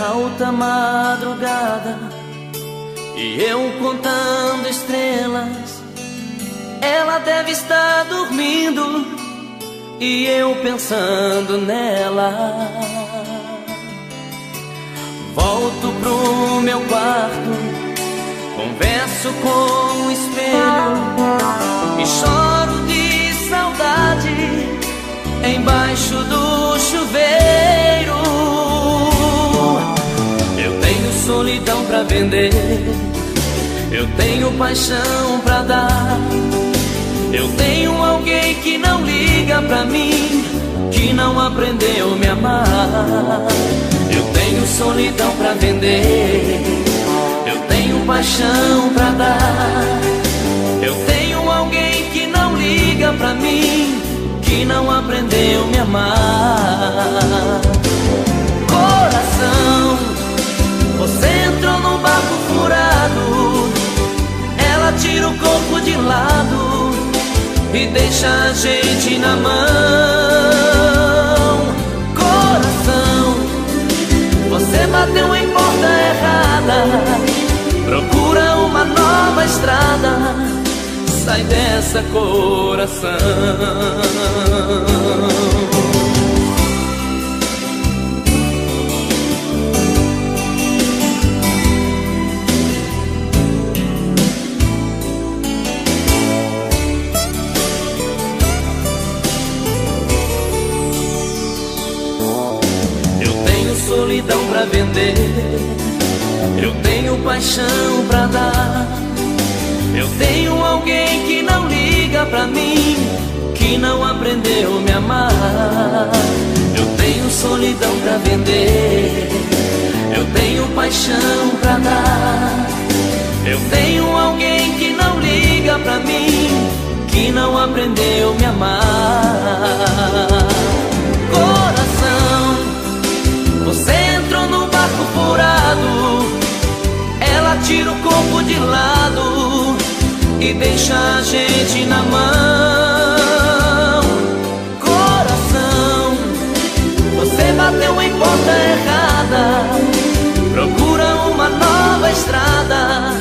alta madrugada e eu contando estrelas. Ela deve estar dormindo e eu pensando nela. Volto pro meu quarto, converso com o espelho e choro de saudade embaixo do chuveiro. Eu tenho solidão pra vender, eu tenho paixão pra dar. Eu tenho alguém que não liga pra mim, que não aprendeu a me amar. Eu tenho solidão pra vender, eu tenho paixão pra dar. Eu tenho alguém que não liga pra mim, que não aprendeu a me amar. Coração, você entrou num barco furado. Ela tira o corpo de lado e deixa a gente na mão. Coração, você bateu em porta errada, procura uma nova estrada. Sai dessa, coração. Solidão pra vender, eu tenho paixão pra dar. Eu tenho alguém que não liga pra mim, que não aprendeu a me amar. Eu tenho solidão pra vender, eu tenho paixão pra dar. Eu tenho alguém que não liga pra mim, que não aprendeu a me amar. Coração, você entrou no barco furado. Ela tira o corpo de lado e deixa a gente na mão. Coração, você bateu em porta errada, procura uma nova estrada.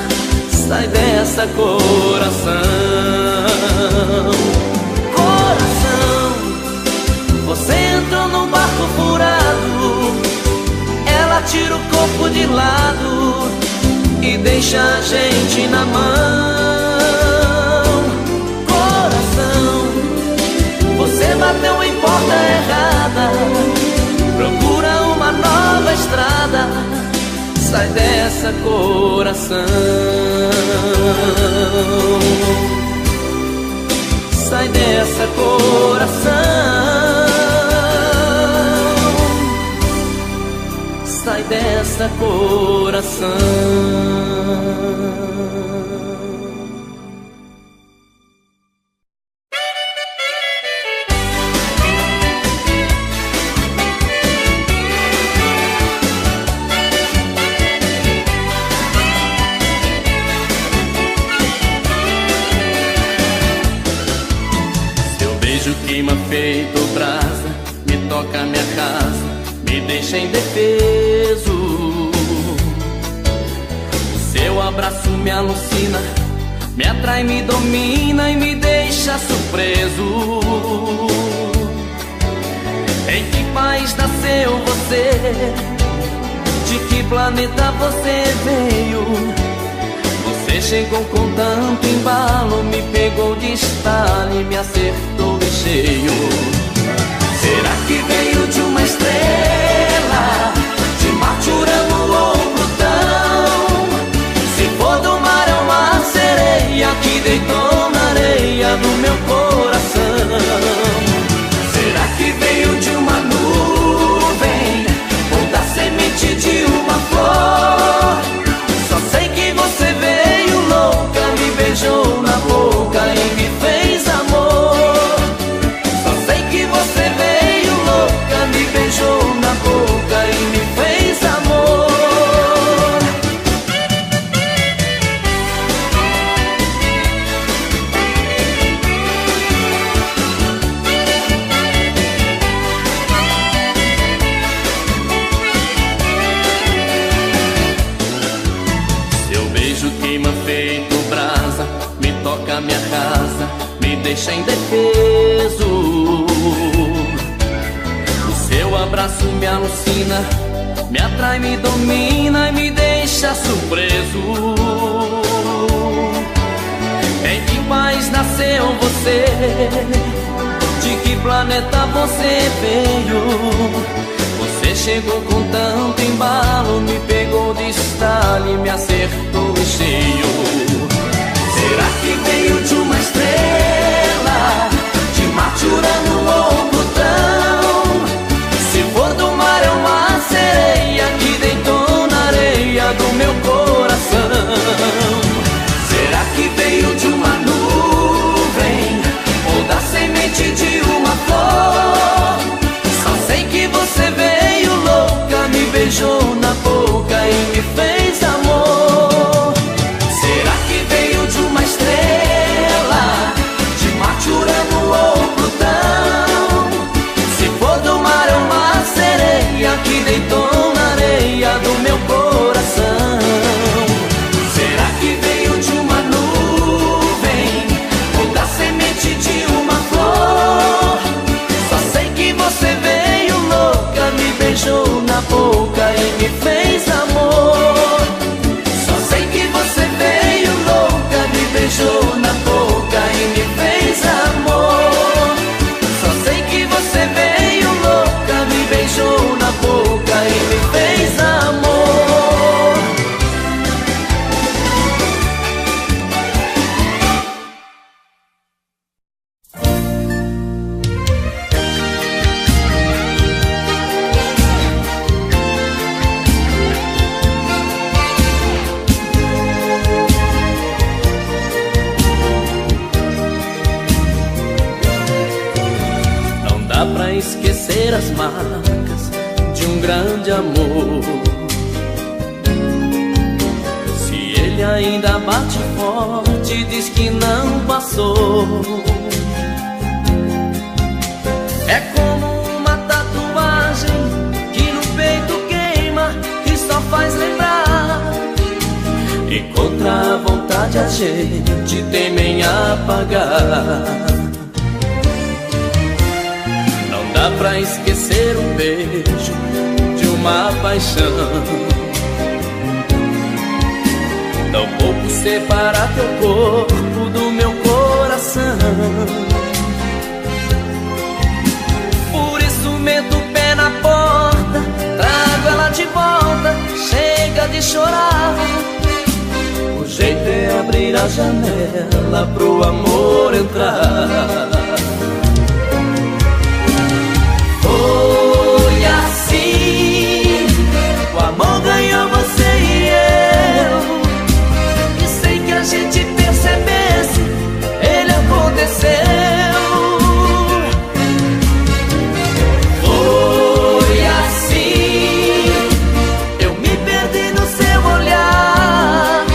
Sai dessa, coração. Coração, você entrou no barco furado. Ela tira o corpo de lado e deixa a gente na mão. Coração, você bateu em porta errada, procura uma nova estrada. Sai dessa, coração. Sai dessa, coração. Sai dessa, coração. Seu beijo queima feito brasa, me toca minha casa, me deixa indefeso. O seu abraço me alucina, me atrai, me domina e me deixa surpreso. Em que país nasceu você? De que planeta você veio? Você chegou com tanto embalo, me pegou de estalo e me acertou em cheio. Será que veio de uma estrela, de Marte, Urano ou Plutão? Se for do mar é uma sereia que deitou na areia do meu coração. Será que veio de uma nuvem ou da semente de uma flor? Só sei que você veio louca, me beijou na boca e me fez amor. Só sei que minha casa me deixa indefeso. O seu abraço me alucina, me atrai, me domina e me deixa surpreso. Em que país nasceu você? De que planeta você veio? Você chegou com tanto embalo, me pegou de estalo e me acertou em cheio. Será que veio de uma estrela, de Marte, Urano ou Plutão? Se for do mar é uma sereia que deitou na areia do meu coração. Será que veio de uma nuvem ou da semente de uma flor? Só sei que você veio louca, me beijou na boca e me fez amor. Será que veio de uma estrela, de Marte, Urano ou Plutão? Se for do mar é uma sereia que deitou na areia do meu coração. Será que veio de uma nuvem ou da semente de uma flor? Só sei que você veio louca, me beijou na boca e me fez amor. Só sei que você veio louca, me beijou na boca e me fez amor. Só sei que você veio louca, me beijou na boca e me fez amor. Não dá pra esquecer as marcas de um grande amor. Se ele ainda bate forte, diz que não passou. É como uma tatuagem que no peito queima e só faz lembrar. E contra a vontade a gente teme em apagar. Não dá pra esquecer um beijo de uma paixão. Tampouco separar teu corpo do meu coração. Por isso meto o pé na porta, trago ela de volta, chega de chorar. O jeito é abrir a janela pro amor entrar. Foi assim, o amor ganhou você e eu, e sem que a gente percebesse, ele aconteceu. Foi assim, eu me perdi no seu olhar,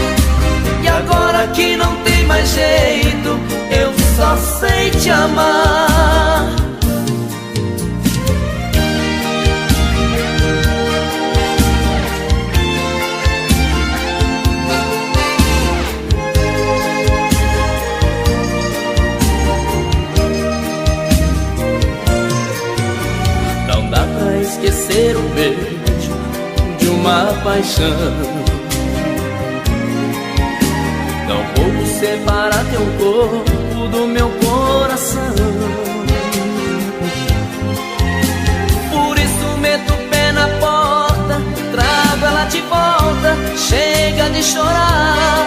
e agora que não tem mais jeito, eu só sei te amar. Esquecer o beijo de uma paixão. Tampouco separar teu corpo do meu coração. Por isso meto o pé na porta, trago ela de volta, chega de chorar.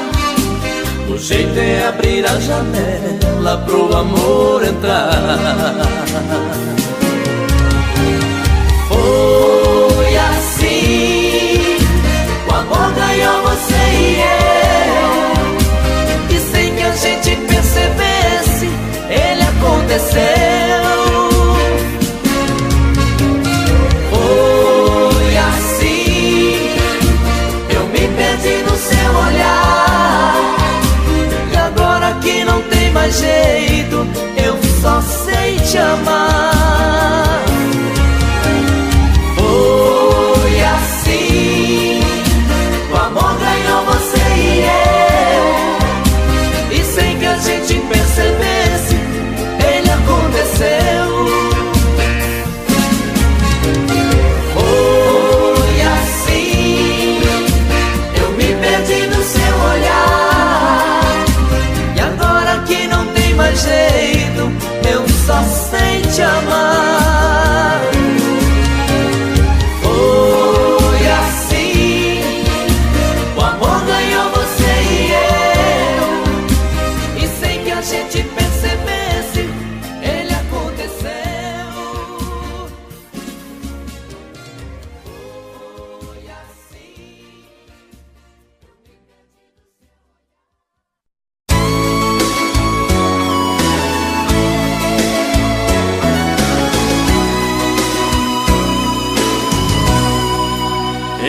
O jeito é abrir a janela pro amor entrar. Foi assim, o amor ganhou você e eu, e sem que a gente percebesse, ele aconteceu. Foi assim, eu me perdi no seu olhar, e agora que não tem mais jeito, eu só sei te amar.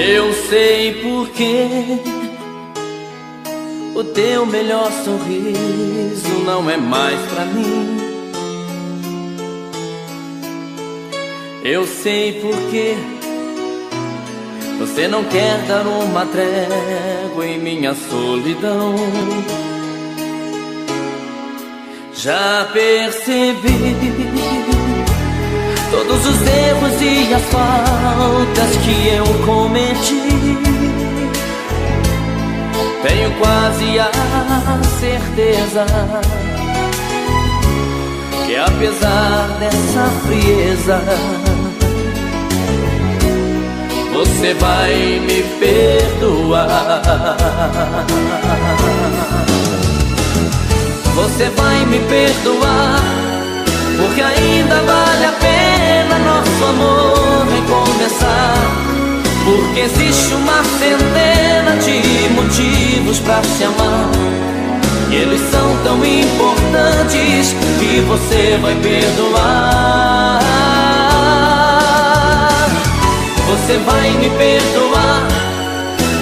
Eu sei porque o teu melhor sorriso não é mais pra mim. Eu sei porque você não quer dar uma trégua em minha solidão. Já percebi todos os erros e as faltas que eu cometi. Tenho quase a certeza que apesar dessa frieza, você vai me perdoar. Você vai me perdoar, porque ainda vale a pena nosso amor recomeçar. Porque existe uma centena de motivos pra se amar, e eles são tão importantes que você vai perdoar. Você vai me perdoar,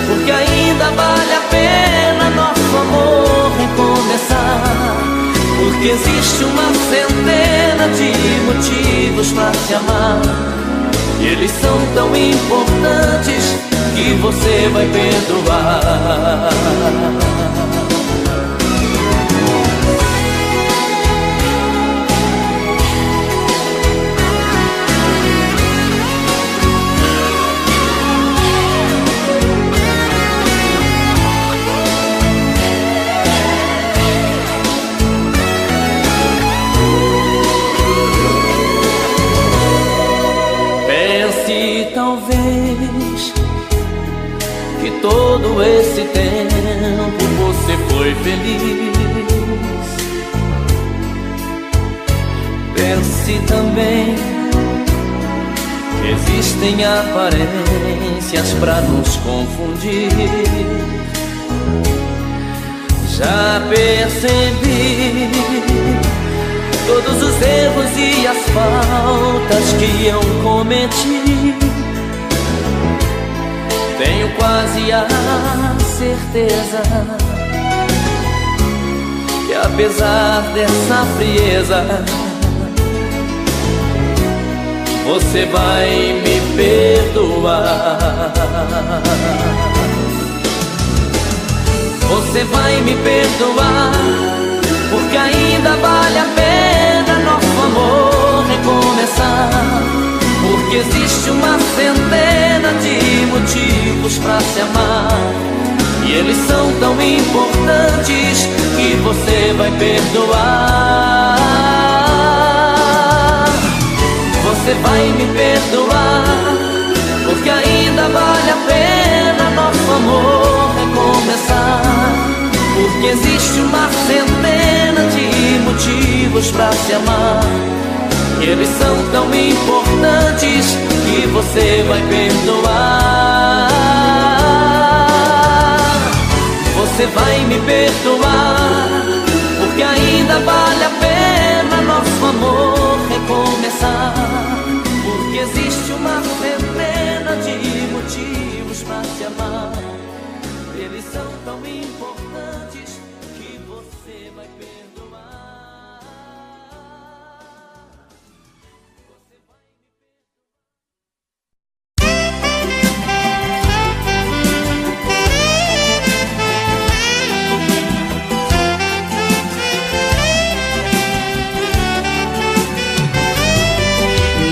porque ainda vale a pena nosso amor recomeçar. Porque existe uma centena de motivos pra se amar, e eles são tão importantes que você vai perdoar. Talvez que todo esse tempo você foi feliz. Pense também que existem aparências pra nos confundir. Já percebi todos os erros e as faltas que eu cometi. Tenho quase a certeza que apesar dessa frieza, você vai me perdoar. Você vai me perdoar, porque ainda vale a pena nosso amor recomeçar. Porque existe uma centena de motivos pra se amar, e eles são tão importantes que você vai perdoar. Você vai me perdoar, porque ainda vale a pena nosso amor recomeçar. Porque existe uma centena de motivos pra se amar, e eles são tão importantes que você vai perdoar. Você vai me perdoar, porque ainda vale a pena nosso amor recomeçar. Porque existe uma centena de motivos pra se amar, eles são tão importantes que você vai perdoar.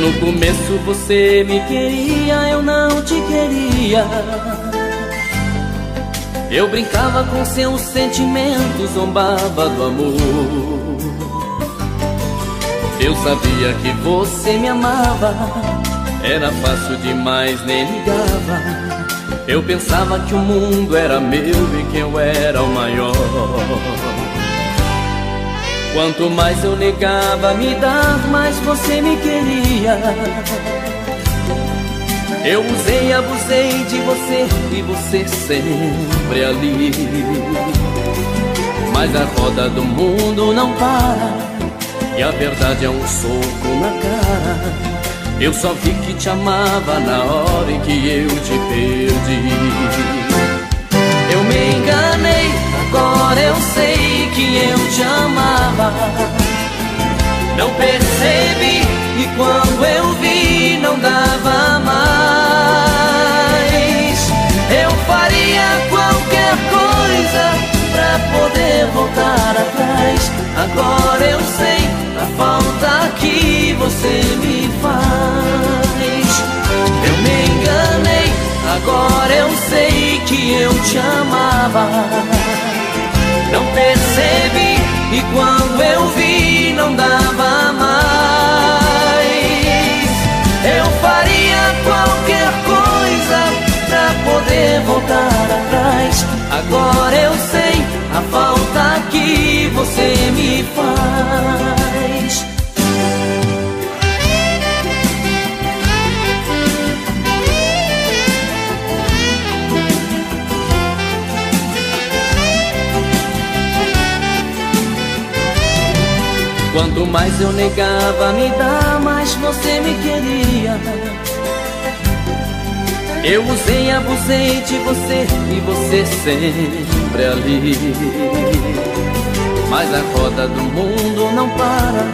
No começo você me queria, eu não te queria. Eu brincava com seus sentimentos, zombava do amor. Eu sabia que você me amava, era fácil demais, nem ligava. Eu pensava que o mundo era meu e que eu era o maior. Quanto mais eu negava me dar, mais você me queria. Eu usei e abusei de você e você sempre ali. Mas a roda do mundo não para, e a verdade é um soco na cara. Eu só vi que te amava na hora em que eu te perdi. Eu me enganei, agora eu sei que eu te amava. Não percebi e quando eu vi não dava mais. Eu faria qualquer coisa pra poder voltar atrás. Agora eu sei a falta que você me faz. Eu me enganei, agora eu sei que eu te amava. Não percebi e quando eu vi não dava mais. Eu faria qualquer coisa pra poder voltar atrás. Agora eu sei a falta que você me faz. Quanto mais eu negava me dar, mais você me queria. Eu usei e abusei de você e você sempre ali. Mas a roda do mundo não para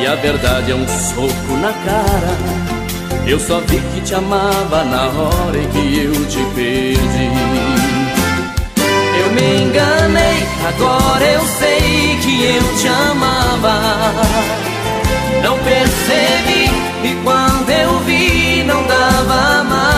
e a verdade é um soco na cara. Eu só vi que te amava na hora em que eu te perdi. Eu me enganei, agora eu sei que eu te amava. Não percebi e quando eu vi não dava mais.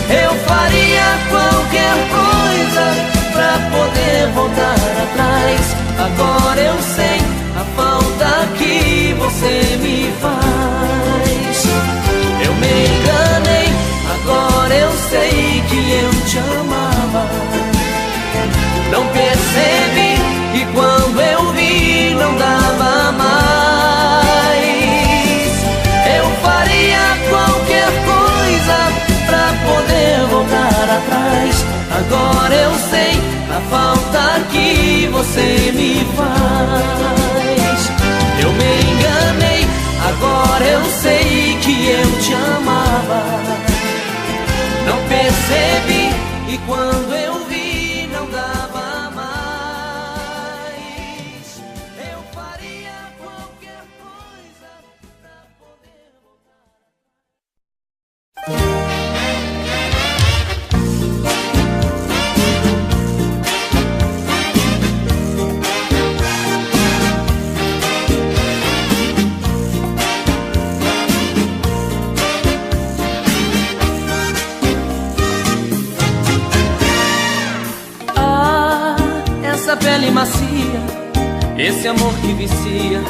Eu faria qualquer coisa pra poder voltar atrás. Agora eu sei a falta que você me faz. Eu me enganei, agora eu sei que eu te amava. Não percebi e quando eu vi não dava mais. Eu faria qualquer coisa pra poder voltar atrás. Agora eu sei a falta que você me faz. Eu me enganei, agora eu sei que eu te amava. Não percebi e quando eu vi não dava mais. Eu faria qualquer coisa pra poder pele macia, esse amor que vicia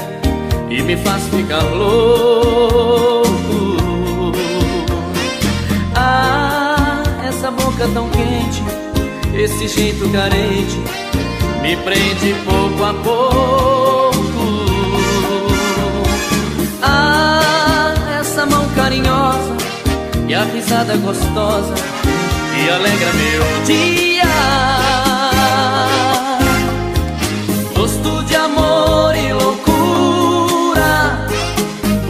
e me faz ficar louco. Ah, essa boca tão quente, esse jeito carente me prende pouco a pouco. Ah, essa mão carinhosa e a risada gostosa que alegra meu dia. Gosto de amor e loucura,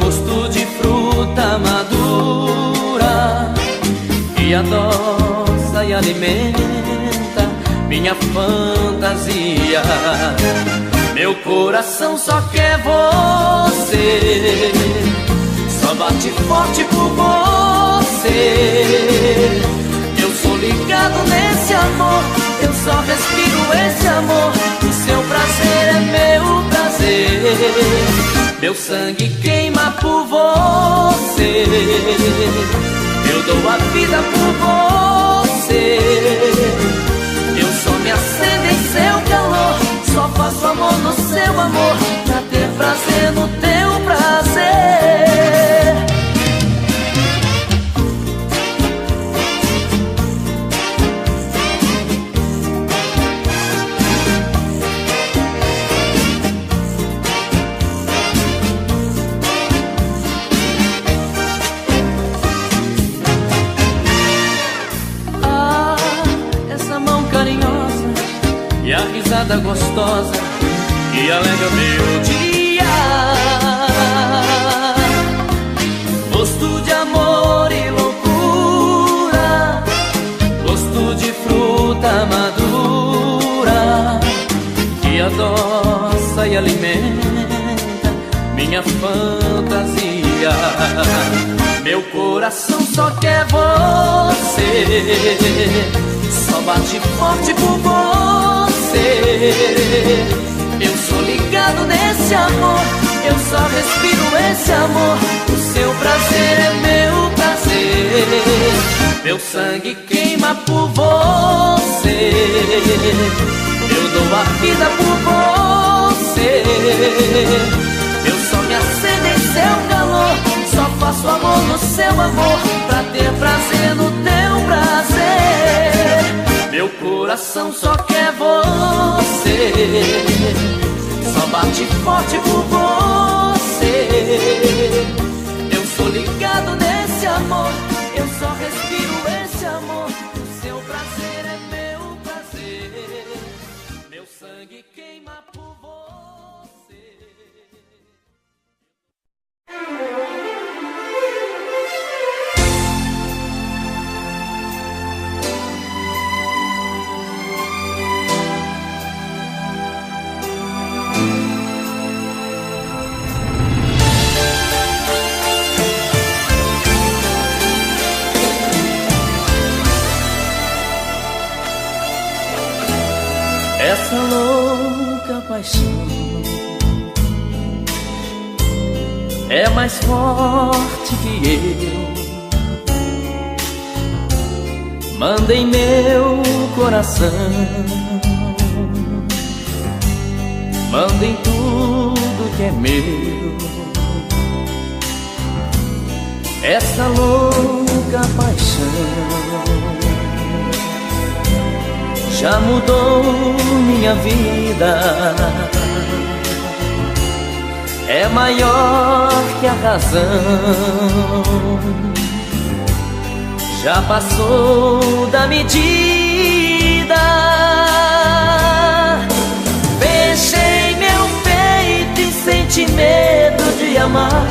gosto de fruta madura que adoça e alimenta minha fantasia. Meu coração só quer você, só bate forte por você. Eu sou ligado nesse amor, eu só respiro esse amor. O seu prazer é meu prazer, meu sangue queima por você. Eu dou a vida por você, eu só me acendo em seu calor. Só faço amor no seu amor, pra ter prazer no teu prazer. E a risada gostosa que alegra meu dia. fantasia. Meu coração só quer você, só bate forte por você. Eu sou ligado nesse amor, eu só respiro esse amor. O seu prazer é meu prazer, meu sangue queima por você. Eu dou a vida por você, eu só me acendo em seu calor. Só faço amor no seu amor, pra ter prazer no teu prazer. Meu coração só quer você, só bate forte por você. Eu sou ligado nesse amor, eu só respiro esse amor. O seu prazer é meu prazer, meu sangue queima por você. Essa louca paixão é mais forte que eu. Manda em meu coração, manda em tudo que é meu. Essa louca paixão já mudou minha vida, é maior que a razão, já passou da medida. Fechei meu peito e senti medo de amar,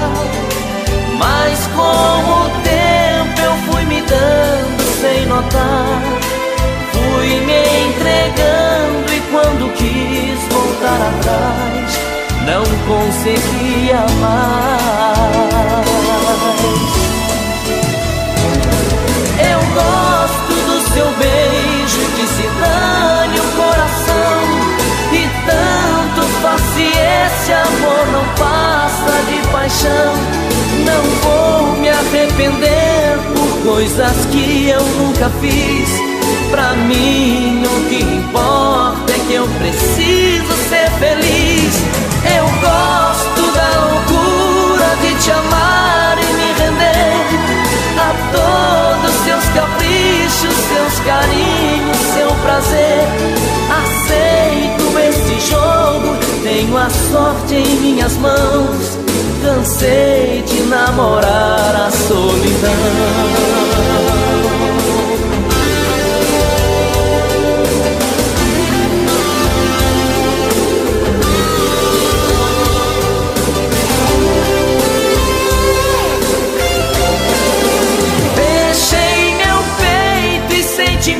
mas com o tempo eu fui me dando sem notar. Fui me entregando e quando quis voltar atrás, não consegui amar. Eu gosto do seu beijo que se dane o coração, e tanto faz se esse amor não passa de paixão. Não vou me arrepender por coisas que eu nunca fiz. Pra mim o que importa é que eu preciso ser feliz. Eu gosto da loucura de te amar e me render a todos seus caprichos, seus carinhos, seu prazer. Aceito esse jogo, tenho a sorte em minhas mãos. Cansei de namorar a solidão.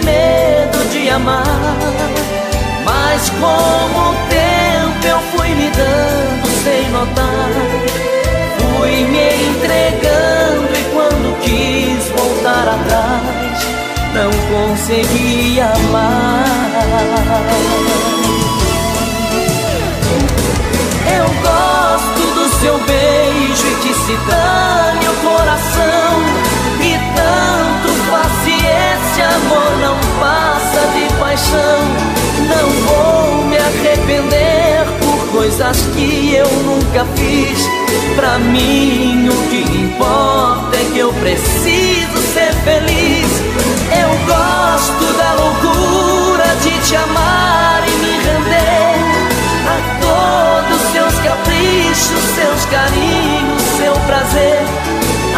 Medo de amar, mas com o tempo eu fui me dando sem notar. Fui me entregando e quando quis voltar atrás, não consegui amar. Eu gosto do seu beijo e que se dane o coração, e tanto faz se esse amor não passa de paixão. Não vou me arrepender por coisas que eu nunca fiz. Pra mim o que importa é que eu preciso ser feliz. Eu gosto da loucura de te amar e me render a todos seus caprichos, seus carinhos, seu prazer.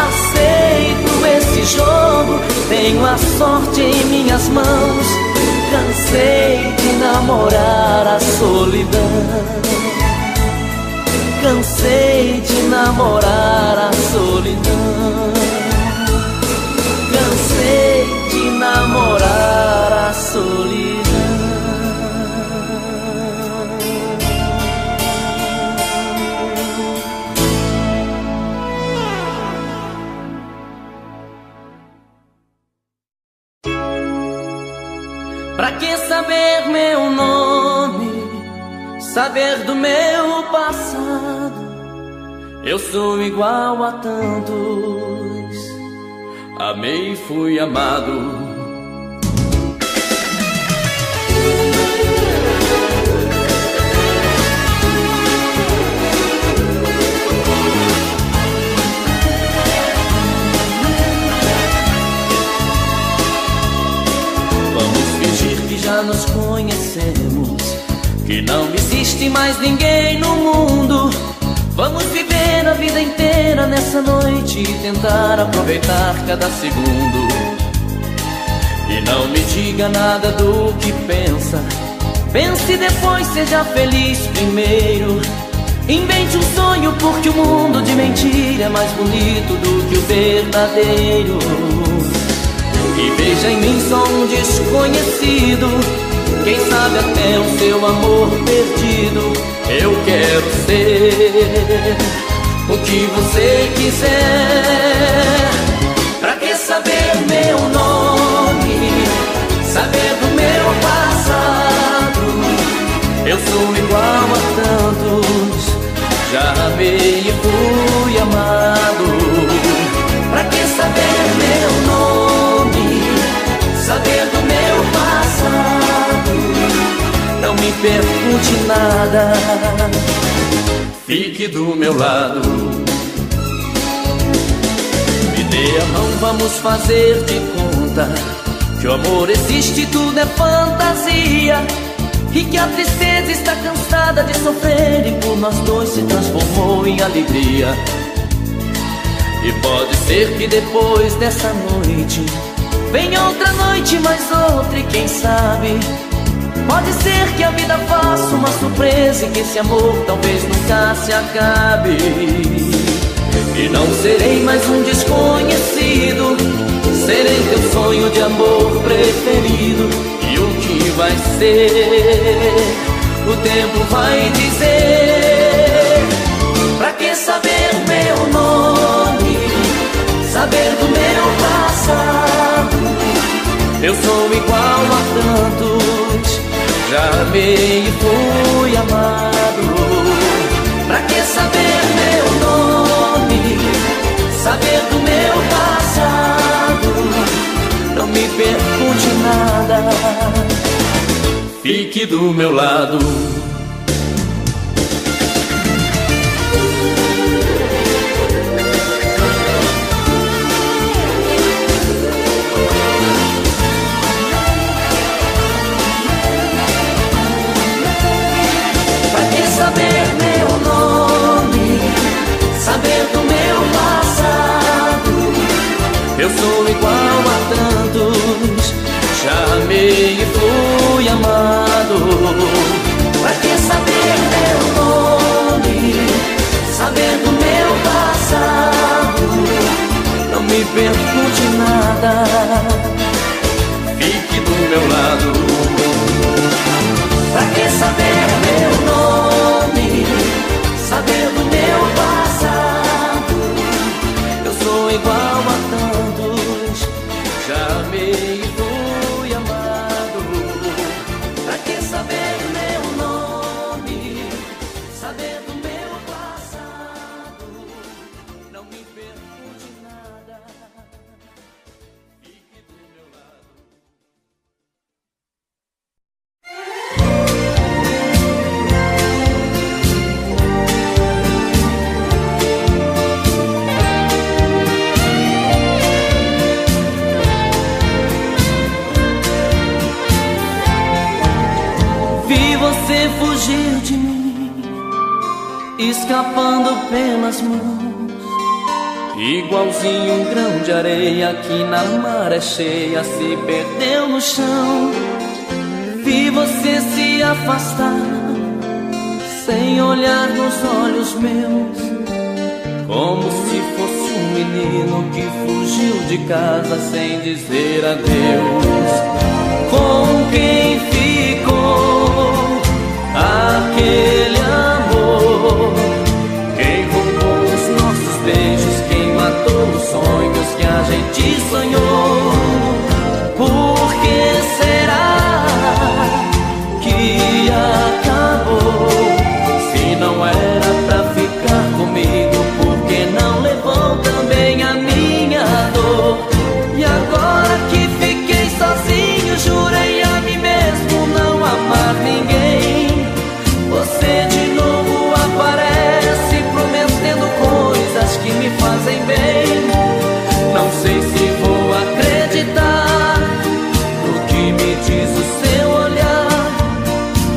Aceito esse jogo, tenho a sorte em minhas mãos. Cansei de namorar a solidão. Cansei de namorar a solidão. Cansei de namorar a solidão. que saber meu nome, saber do meu passado? Eu sou igual a tantos, amei e fui amado. Já nos conhecemos, que não existe mais ninguém no mundo. Vamos viver a vida inteira nessa noite e tentar aproveitar cada segundo. E não me diga nada do que pensa, pense depois, seja feliz primeiro. Invente um sonho, porque o mundo de mentira é mais bonito do que o verdadeiro. E veja em mim só um desconhecido, quem sabe até o seu amor perdido. Eu quero ser o que você quiser. Pra que saber meu nome, saber do meu passado? Eu sou igual a tantos, já amei e fui amado. Pra que saber meu nome, saber do meu passado? Não me pergunte nada, fique do meu lado. Me dê a mão, vamos fazer de conta que o amor existe, tudo é fantasia, e que a tristeza está cansada de sofrer e por nós dois se transformou em alegria. E pode ser que depois dessa noite venha outra noite, mais outra, e quem sabe pode ser que a vida faça uma surpresa e que esse amor talvez nunca se acabe. E não serei mais um desconhecido, serei teu sonho de amor preferido. E o que vai ser, o tempo vai dizer. Pra que saber meu nome, saber do meu passado? Eu sou igual a tantos, já amei e fui amado. Pra que saber meu nome, saber do meu passado? Não me pergunte nada, fique do meu lado. Saber meu nome, saber do meu passado? Eu sou igual a tantos, já amei e fui amado. Pra que saber meu nome, saber do meu passado? Não me pergunte nada, fique do meu lado. Pra que saber meu nome, saber do meu passado? Eu sou igual a tantos, já amei e fui amado. Pra que saber meu nome, saber do meu passado? Não me pergunte nada, fique do meu lado. Você fugiu de mim, escapando pelas mãos, igualzinho um grão de areia que na maré cheia se perdeu no chão. Vi você se afastar, sem olhar nos olhos meus, como se fosse um menino que fugiu de casa sem dizer adeus. Com quem ficou aquele amor? Quem roubou os nossos beijos? Quem matou os sonhos que a gente sonhou? Por que será fazem bem. Não sei se vou acreditar no que me diz o seu olhar,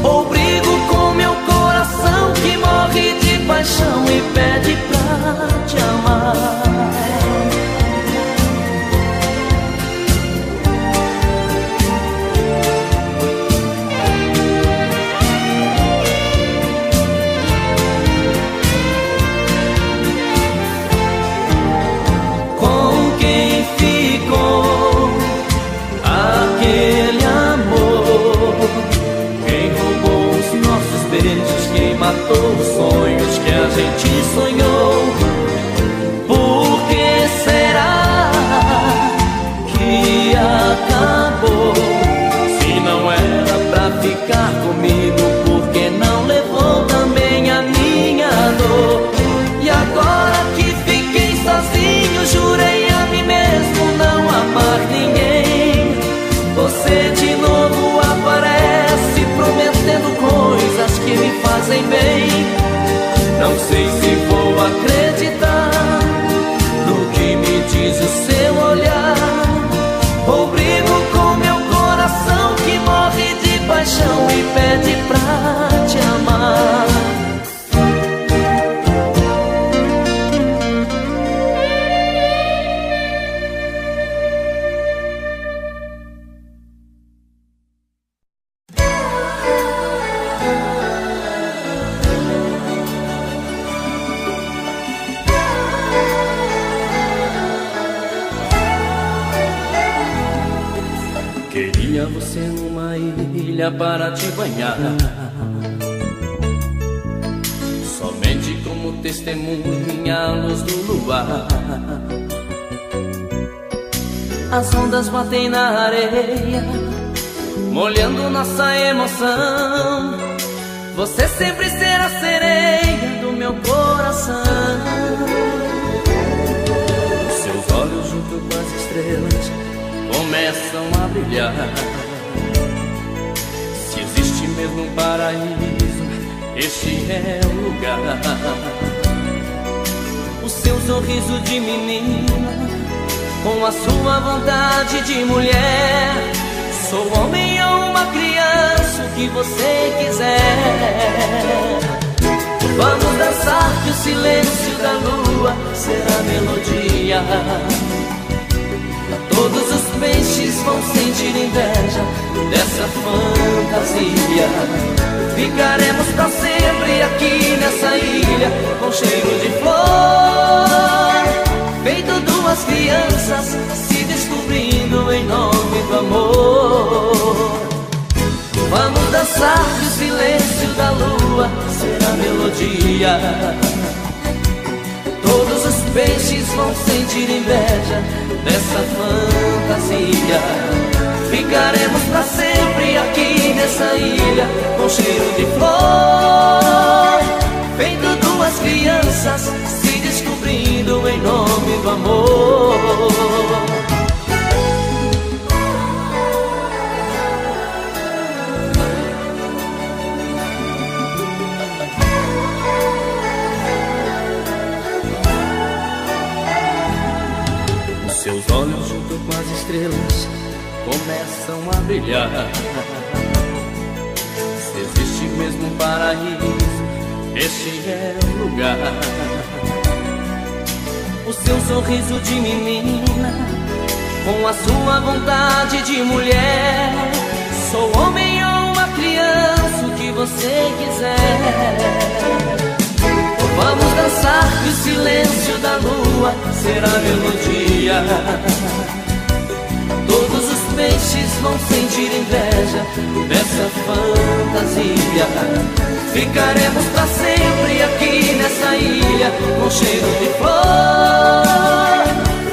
ou brigo com meu coração que morre de paixão e pede pra te amar. Matou os sonhos que a gente sonhou. Por que será que acabou? Se não era pra ficar comigo, por que não levou também a minha dor? E agora que fiquei sozinho, jurei a mim mesmo não amar ninguém. Você de novo aparece prometendo coisas que me fazem bem. Não sei se vou acreditar no que me diz o seu olhar, ou brigo com meu coração que morre de paixão e pede pra te amar. Queria você numa ilha para te banhar, somente como testemunha à luz do luar. As ondas batem na areia, molhando nossa emoção. Você sempre será a sereia do meu coração. Os seus olhos junto com as estrelas começam a brilhar. Se existe mesmo um paraíso, este é o lugar. O seu sorriso de menina, com a sua vontade de mulher. Sou homem ou uma criança, o que você quiser. Vamos dançar que o silêncio da lua será melodia. Todos os peixes vão sentir inveja dessa fantasia. Ficaremos pra sempre aqui nessa ilha, com cheiro de flor, feito duas crianças se descobrindo em nome do amor. Vamos dançar que o silêncio da lua será melodia. Todos os peixes vão sentir inveja dessa fantasia. Ficaremos pra sempre aqui nessa ilha, com cheiro de flor, feito duas crianças se descobrindo em nome do amor. Seus olhos junto com as estrelas começam a brilhar. Se existe mesmo um paraíso, este é o lugar. O seu sorriso de menina, com a sua vontade de mulher. Sou homem ou uma criança, o que você quiser. Vamos dançar que o silêncio da lua será melodia. Todos os peixes vão sentir inveja dessa fantasia. Ficaremos pra sempre aqui nessa ilha, com cheiro de flor,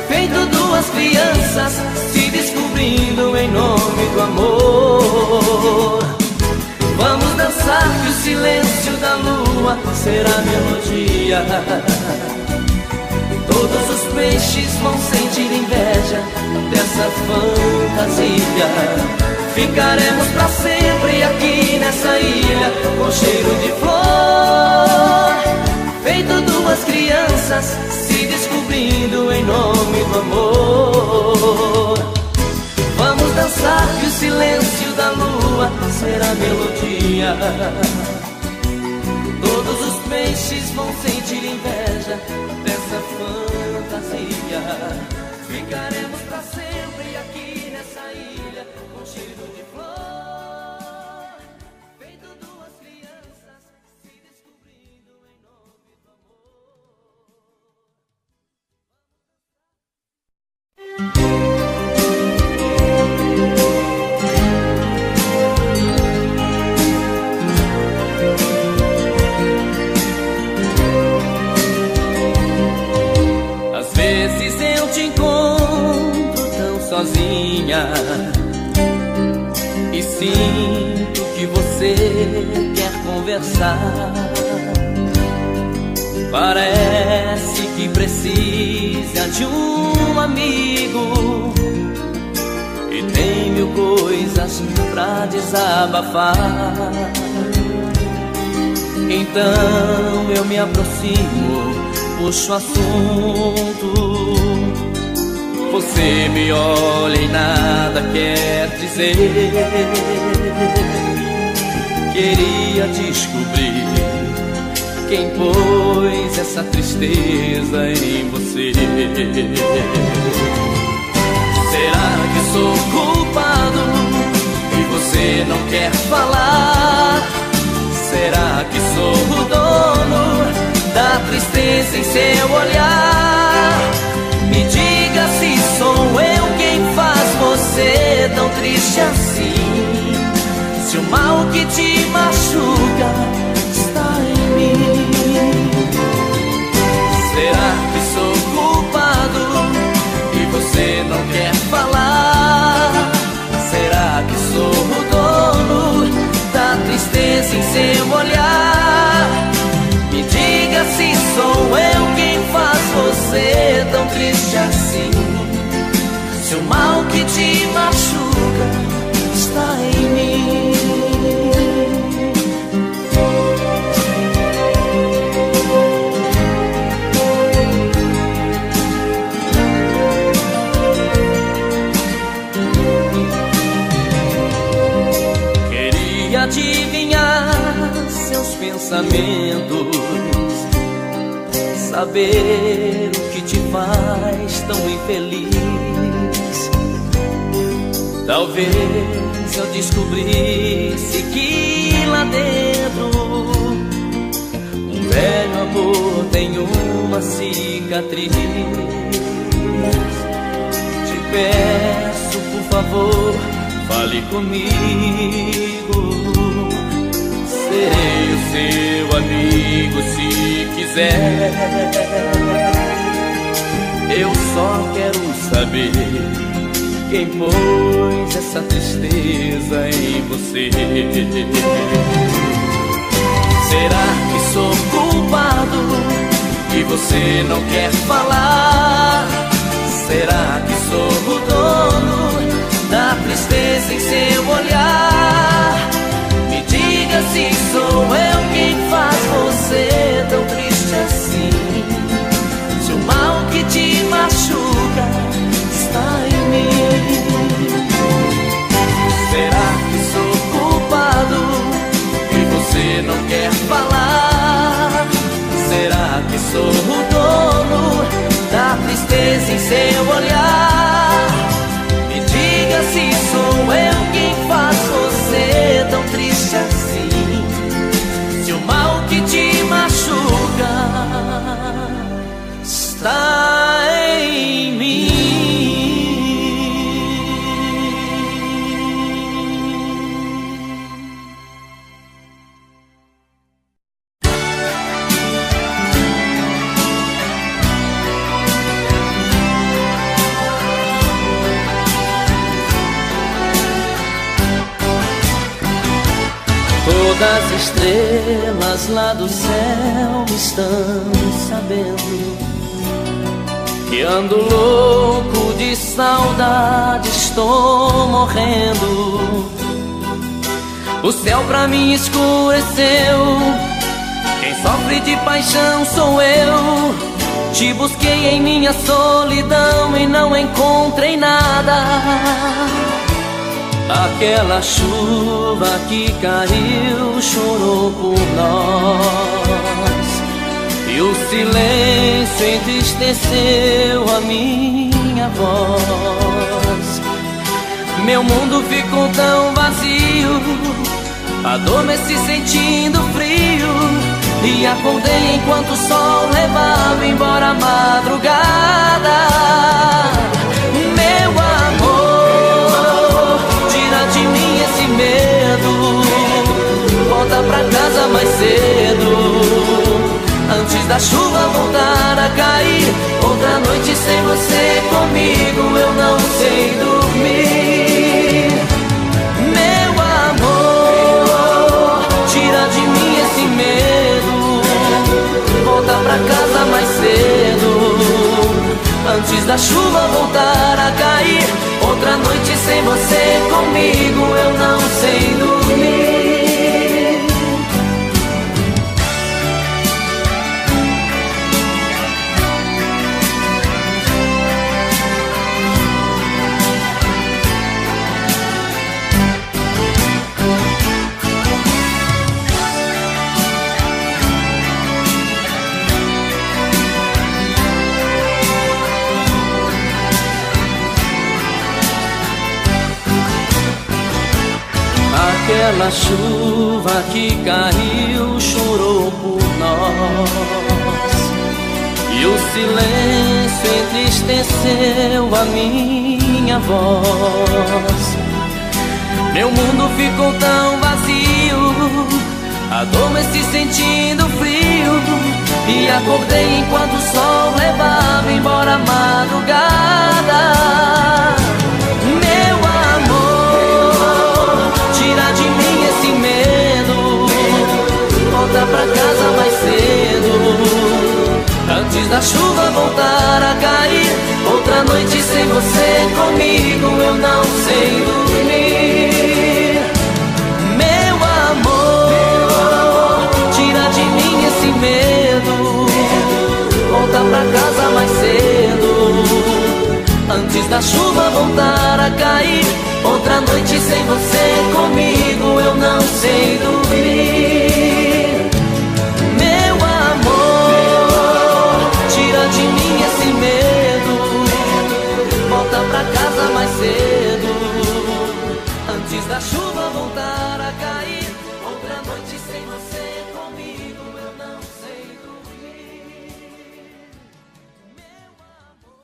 feito duas crianças se descobrindo em nome do amor. Vamos dançar que o silêncio da lua será melodia. Todos os peixes vão sentir inveja dessa fantasia. Ficaremos pra sempre aqui nessa ilha, com cheiro de flor, feito duas crianças se se descobrindo em nome do amor. Vamos dançar que o silêncio da lua será melodia. Todos os peixes vão sentir inveja dessa fantasia. Ficaremos pra sempre aqui nessa ilha com cheiro de flor, feito duas crianças se descobrindo em nome do amor. Às vezes eu te encontro tão sozinha e sinto que você quer conversar. Parece que precisa de um amigo e tem mil coisas pra desabafar. Então eu me aproximo, puxo o assunto. Você me olha e nada quer dizer. Queria descobrir quem pôs essa tristeza em você. Será que sou culpado e você não quer falar? Será que sou o dono da tristeza em seu olhar? Me diga se sou eu quem faz você tão triste assim. Se o mal que te machuca está em mim. Será que sou culpado e você não quer falar? Será que sou o dono da tristeza em seu olhar? Me diga se sou eu quem faz você tão triste assim. Se o mal que te machuca está em mim. Queria adivinhar seus pensamentos, saber o que te faz tão infeliz. Talvez eu descobrisse que lá dentro um velho amor tem uma cicatriz. Te peço, por favor, fale comigo. Serei o seu amigo se quiser. Eu só quero saber quem pôs essa tristeza em você. Será que sou culpado e você não quer falar? Será que sou o dono da tristeza em seu olhar? Me diga se sou eu quem faz você tão triste assim. Se o mal que te machuca está em mim. Será que sou culpado e você não quer falar? Será que sou o dono da tristeza em seu olhar? Me diga se sou eu quem faz você tão triste assim. Se o mal que te machuca está em mim. Todas as estrelas lá do céu estão sabendo que ando louco de saudade, estou morrendo. O céu pra mim escureceu, quem sofre de paixão sou eu. Te busquei em minha solidão e não encontrei nada. Aquela chuva que caiu chorou por nós, e o silêncio entristeceu a minha voz. Meu mundo ficou tão vazio, adormeci sentindo frio, e acordei enquanto o sol levava embora a madrugada. Meu amor, tira de mim esse medo, volta pra casa mais cedo, antes da chuva voltar a cair. Outra noite sem você comigo, eu não sei dormir. Meu amor, tira de mim esse medo, volta pra casa mais cedo, antes da chuva voltar a cair. Outra noite sem você comigo, eu não sei dormir. Aquela chuva que caiu chorou por nós, e o silêncio entristeceu a minha voz. Meu mundo ficou tão vazio, adormeci sentindo frio, e acordei enquanto o sol levava embora a madrugada. Meu amor, tira de mim esse medo, volta pra casa mais cedo, antes da chuva voltar a cair. Outra noite sem você comigo, eu não sei dormir. Meu amor, tira de mim esse medo, volta pra casa mais cedo, antes da chuva voltar a cair. Outra noite sem você comigo, eu não sei dormir. Meu amor, tira de mim esse medo, volta pra casa mais cedo, antes da chuva voltar a cair. Outra noite sem você comigo, eu não sei dormir. Meu amor.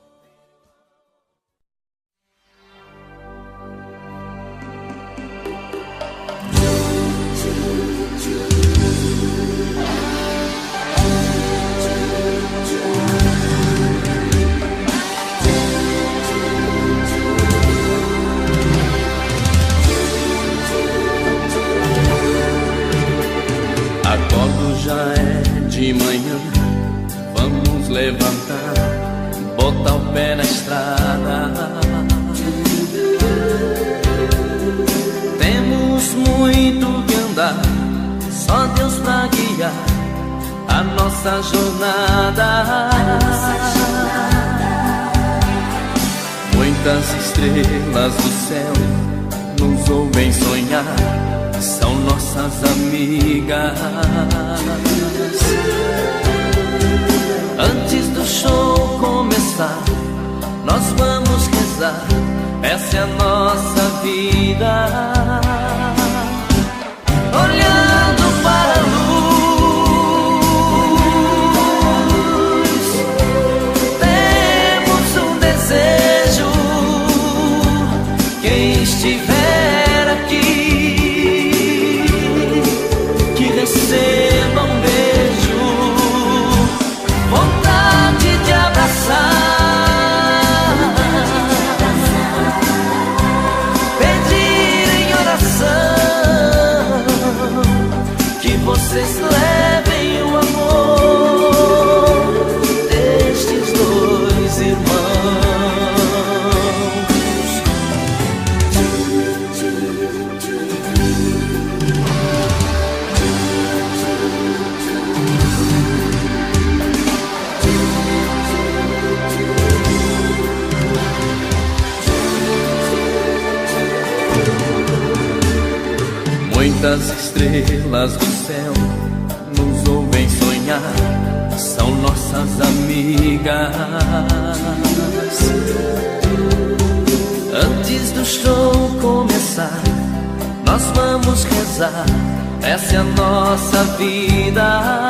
Acordo, já é de manhã, vamos levantar, botar o pé na estrada. Temos muito que andar, só Deus pra guiar a nossa jornada. Muitas estrelas do céu nos ouvem sonhar, são nossas amigas. Antes do show começar, nós vamos rezar, essa é a nossa vida. Olhando para a luz, temos um desejo. Quem estiver aqui, que receba um beijo, vontade de abraçar, pedir em Muitas estrelas do céu nos ouvem sonhar, são nossas amigas. Antes do show começar, nós vamos rezar, essa é a nossa vida.